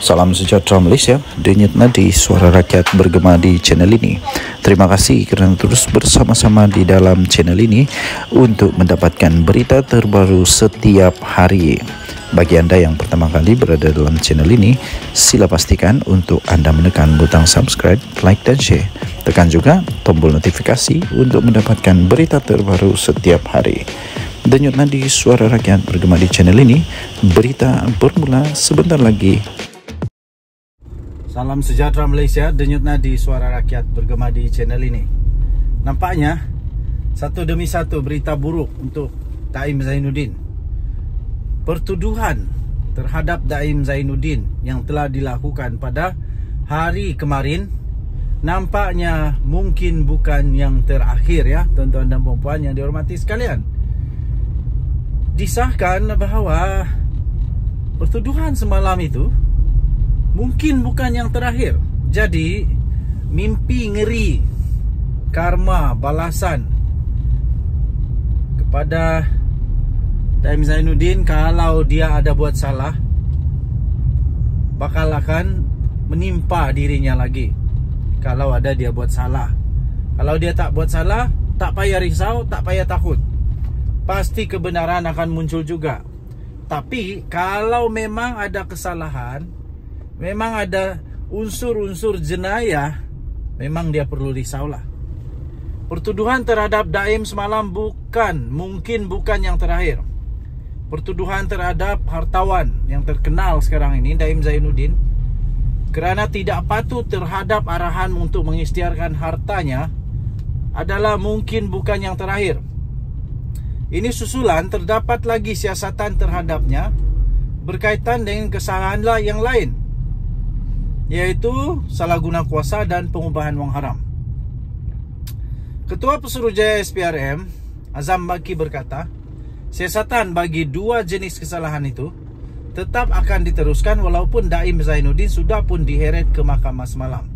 Salam sejahtera Malaysia, denyut nadi suara rakyat bergema di channel ini. Terima kasih kerana terus bersama-sama di dalam channel ini untuk mendapatkan berita terbaru setiap hari. Bagi anda yang pertama kali berada dalam channel ini, sila pastikan untuk anda menekan butang subscribe, like dan share. Tekan juga tombol notifikasi untuk mendapatkan berita terbaru setiap hari. Denyut nadi suara rakyat bergema di channel ini. Berita bermula sebentar lagi. Salam sejahtera Malaysia, denyut nadi suara rakyat bergema di channel ini. Nampaknya satu demi satu berita buruk untuk Daim Zainuddin. Pertuduhan terhadap Daim Zainuddin yang telah dilakukan pada hari kemarin nampaknya mungkin bukan yang terakhir, ya tuan-tuan dan puan-puan yang dihormati sekalian. Disahkan bahawa pertuduhan semalam itu mungkin bukan yang terakhir. Jadi mimpi ngeri, karma, balasan kepada Daim Zainuddin kalau dia ada buat salah bakal akan menimpa dirinya lagi. Kalau ada dia buat salah. Kalau dia tak buat salah, tak payah risau, tak payah takut. Pasti kebenaran akan muncul juga. Tapi kalau memang ada kesalahan, memang ada unsur-unsur jenayah, memang dia perlu risaulah. Pertuduhan terhadap Daim semalam mungkin bukan yang terakhir. Pertuduhan terhadap hartawan yang terkenal sekarang ini, Daim Zainuddin, kerana tidak patuh terhadap arahan untuk mengisytiharkan hartanya, adalah mungkin bukan yang terakhir. Ini susulan terdapat lagi siasatan terhadapnya berkaitan dengan kesalahan yang lain, yaitu salah guna kuasa dan pengubahan wang haram. Ketua Pesuruhjaya SPRM Azam Baki berkata, siasatan bagi dua jenis kesalahan itu tetap akan diteruskan walaupun Daim Zainuddin sudah pun diheret ke mahkamah semalam.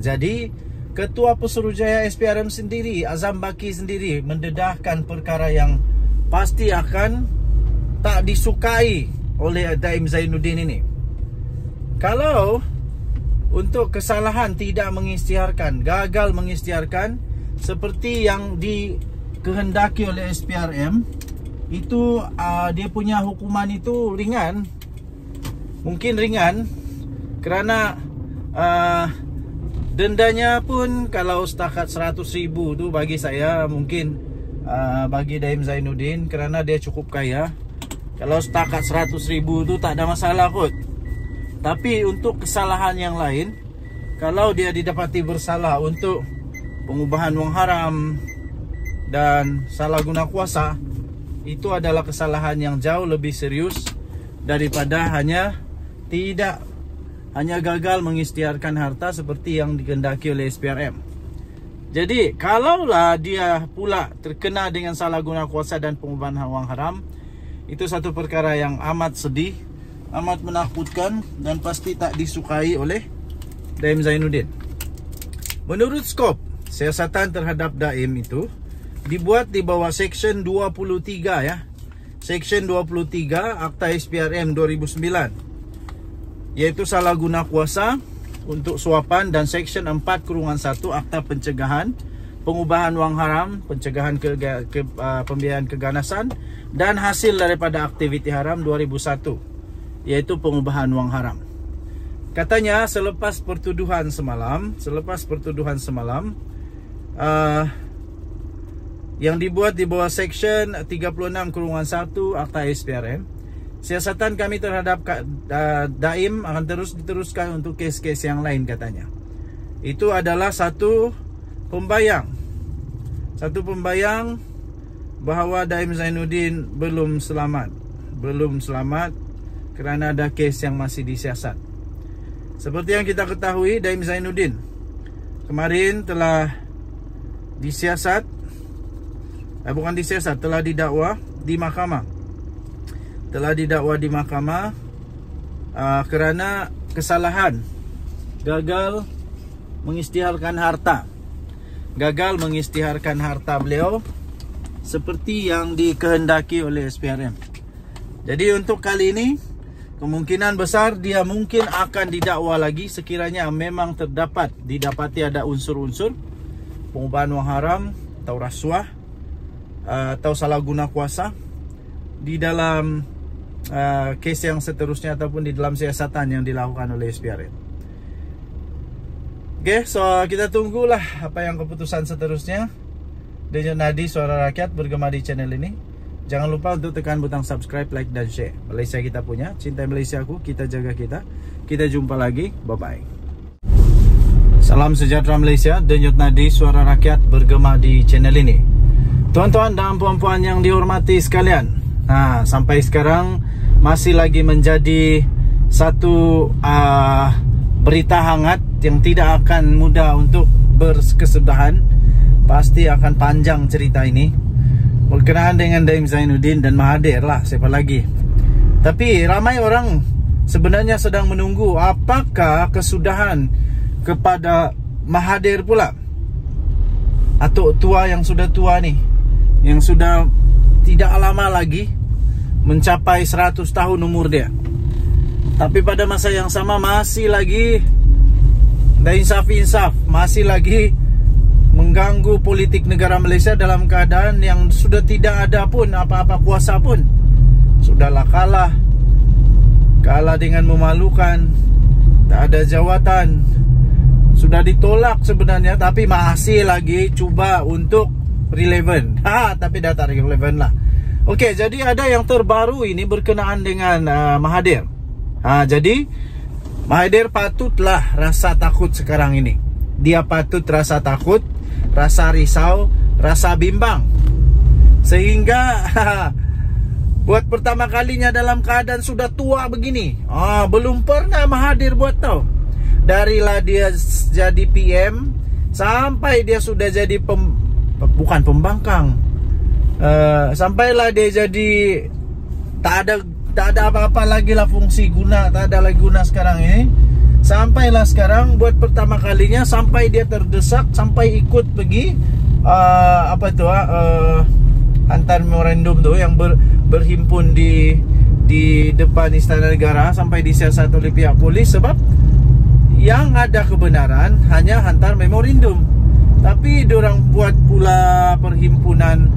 Jadi Ketua Pesuruhjaya SPRM sendiri, Azam Baki sendiri, mendedahkan perkara yang pasti akan tak disukai oleh Daim Zainuddin ini. Kalau untuk kesalahan tidak mengisytiharkan, gagal mengisytiharkan seperti yang dikehendaki oleh SPRM, itu dia punya hukuman itu ringan. Mungkin ringan kerana dendanya pun kalau setakat 100,000 tu bagi saya mungkin bagi Daim Zainuddin kerana dia cukup kaya. Kalau setakat 100,000 tu tak ada masalah kot. Tapi untuk kesalahan yang lain, kalau dia didapati bersalah untuk pengubahan wang haram dan salah guna kuasa, itu adalah kesalahan yang jauh lebih serius daripada hanya gagal mengisytiharkan harta seperti yang dikehendaki oleh SPRM. Jadi kalaulah dia pula terkena dengan salah guna kuasa dan pengubahan wang haram, itu satu perkara yang amat sedih, amat menakutkan dan pasti tak disukai oleh Daim Zainuddin. Menurut skop siasatan terhadap Daim itu dibuat di bawah Seksyen 23, ya. Seksyen 23 Akta SPRM 2009, yaitu salah guna kuasa untuk suapan, dan Seksyen 4/1 Akta Pencegahan Pengubahan wang haram, pencegahan pembiayaan keganasan dan hasil daripada aktiviti haram 2001, yaitu pengubahan wang haram. Katanya selepas pertuduhan semalam, yang dibuat di bawah Seksyen 36/1 Akta SPRM, siasatan kami terhadap Daim akan terus diteruskan untuk kes-kes yang lain, katanya. Itu adalah satu pembayang bahawa Daim Zainuddin belum selamat kerana ada kes yang masih disiasat. Seperti yang kita ketahui, Daim Zainuddin kemarin telah telah didakwa di mahkamah. Kerana kesalahan gagal mengisytiharkan harta beliau seperti yang dikehendaki oleh SPRM. Jadi untuk kali ini kemungkinan besar dia mungkin akan didakwa lagi sekiranya memang didapati ada unsur-unsur pengubahan wang haram atau rasuah atau salah guna kuasa di dalam kes yang seterusnya ataupun di dalam siasatan yang dilakukan oleh SPRM. Oke, so kita tunggulah apa yang keputusan seterusnya. Denyut Nadi Suara Rakyat bergema di channel ini. Jangan lupa untuk tekan butang subscribe, like, dan share. Malaysia kita punya, cintai Malaysiaku, kita jaga kita. Kita jumpa lagi, bye-bye. Salam sejahtera Malaysia, Denyut Nadi Suara Rakyat bergema di channel ini. Tuan-tuan dan puan-puan yang dihormati sekalian, sampai sekarang masih lagi menjadi satu berita hangat yang tidak akan mudah untuk berkesudahan. Pasti akan panjang cerita ini berkenaan dengan Daim Zainuddin dan Mahathir lah, siapa lagi. Tapi ramai orang sebenarnya sedang menunggu apakah kesudahan kepada Mahathir pula, atau tua yang sudah tua nih, yang sudah tidak lama lagi mencapai 100 tahun umur dia. Tapi pada masa yang sama masih lagi insaf, masih lagi mengganggu politik negara Malaysia dalam keadaan yang sudah tidak ada pun apa-apa kuasa pun. Sudahlah kalah dengan memalukan, tak ada jawatan, sudah ditolak sebenarnya, tapi masih lagi cuba untuk relevan. Tapi dah tak relevan lah. Okey, jadi ada yang terbaru ini berkenaan dengan Mahathir. Jadi Mahathir patutlah rasa takut sekarang ini. Dia patut rasa takut, rasa risau, rasa bimbang. Sehingga buat pertama kalinya dalam keadaan sudah tua begini. Belum pernah Mahathir buat tau. Darilah dia jadi PM sampai dia sudah jadi bukan pembangkang. Sampailah dia jadi tak ada apa-apa lagi lah fungsi guna, tak ada lagi guna sekarang ini. Sampailah sekarang buat pertama kalinya sampai dia terdesak, sampai ikut pergi hantar memorandum tu yang berhimpun di depan Istana Negara, sampai disiasat oleh pihak polis sebab yang ada kebenaran hanya hantar memorandum. Tapi diorang buat pula perhimpunan,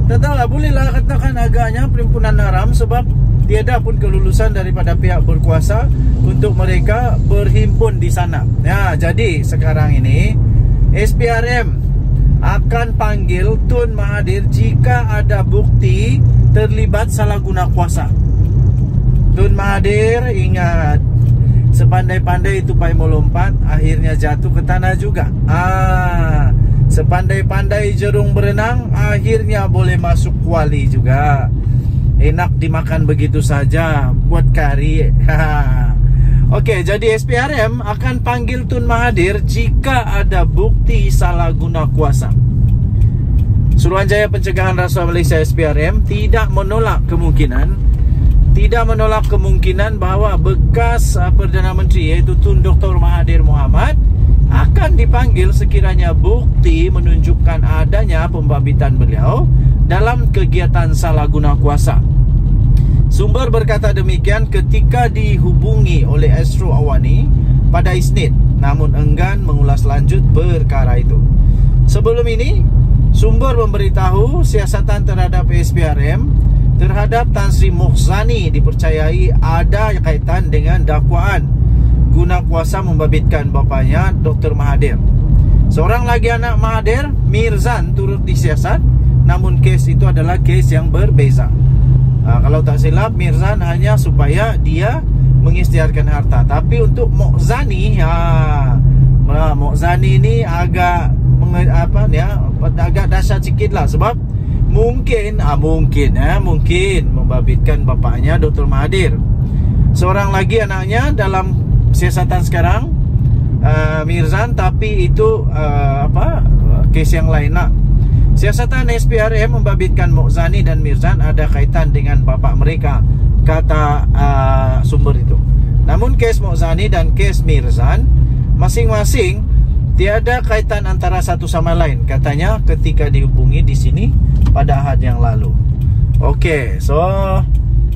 tak bolehlah katakan agaknya perhimpunan haram sebab tiada pun kelulusan daripada pihak berkuasa untuk mereka berhimpun di sana. Jadi sekarang ini SPRM akan panggil Tun Mahathir jika ada bukti terlibat salah guna kuasa. Tun Mahathir ingat, sepandai-pandai tupai melompat, akhirnya jatuh ke tanah juga. Sepandai-pandai jerung berenang, akhirnya boleh masuk kuali juga. Enak dimakan begitu saja, buat kari. Okey, jadi SPRM akan panggil Tun Mahathir jika ada bukti salah guna kuasa. Suruhanjaya Pencegahan Rasuah Malaysia SPRM tidak menolak kemungkinan bahawa bekas Perdana Menteri iaitu Tun Dr. Mahathir Mohamad akan dipanggil sekiranya bukti menunjukkan adanya pembabitan beliau dalam kegiatan salah guna kuasa. Sumber berkata demikian ketika dihubungi oleh Astro Awani pada Isnin, namun enggan mengulas lanjut perkara itu. Sebelum ini, sumber memberitahu siasatan terhadap SPRM terhadap Tan Sri Mokhzani dipercayai ada kaitan dengan dakwaan guna kuasa membabitkan bapanya Dr. Mahathir. Seorang lagi anak Mahathir, Mirzan, turut disiasat, namun kes itu adalah kes yang berbeza. Kalau tak silap, Mirzan hanya supaya dia mengisytiharkan harta. Tapi untuk Mokhzani, Mokhzani ini agak agak dahsyat sikit lah. Sebab mungkin membabitkan bapaknya Dr. Mahathir. Seorang lagi anaknya dalam siasatan sekarang, Mirzan, tapi itu kes yang lain lah. Siasatan SPRM membabitkan Mokhzani dan Mirzan ada kaitan dengan bapa mereka, kata sumber itu. Namun kes Mokhzani dan kes Mirzan masing-masing tiada kaitan antara satu sama lain, katanya ketika dihubungi di sini pada Ahad yang lalu. Okey, so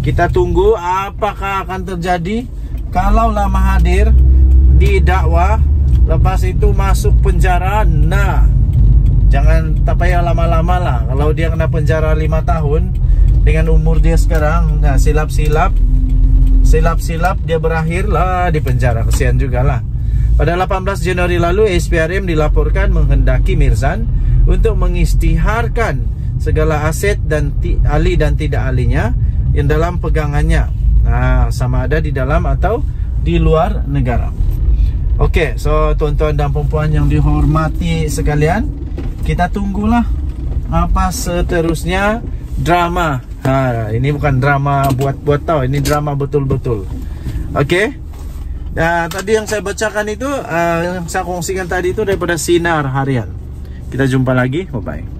Kita tunggu apakah akan terjadi. Kalaulah Mahathir didakwa, lepas itu masuk penjara, nah jangan tak payah lama-lama lah. Kalau dia kena penjara 5 tahun dengan umur dia sekarang, nah silap-silap dia berakhir lah di penjara. Kesian juga lah. Pada 18 Januari lalu, SPRM dilaporkan menghendaki Mirzan untuk mengisytiharkan segala aset dan ahli dan tidak ahlinya yang dalam pegangannya, nah, sama ada di dalam atau di luar negara. Oke, so tuan-tuan dan perempuan yang dihormati sekalian, kita tunggulah apa seterusnya drama. Ini bukan drama buat-buat tau, ini drama betul-betul. Oke. Nah, tadi yang saya bacakan itu, yang saya kongsikan tadi itu daripada Sinar Harian. Kita jumpa lagi, bye-bye.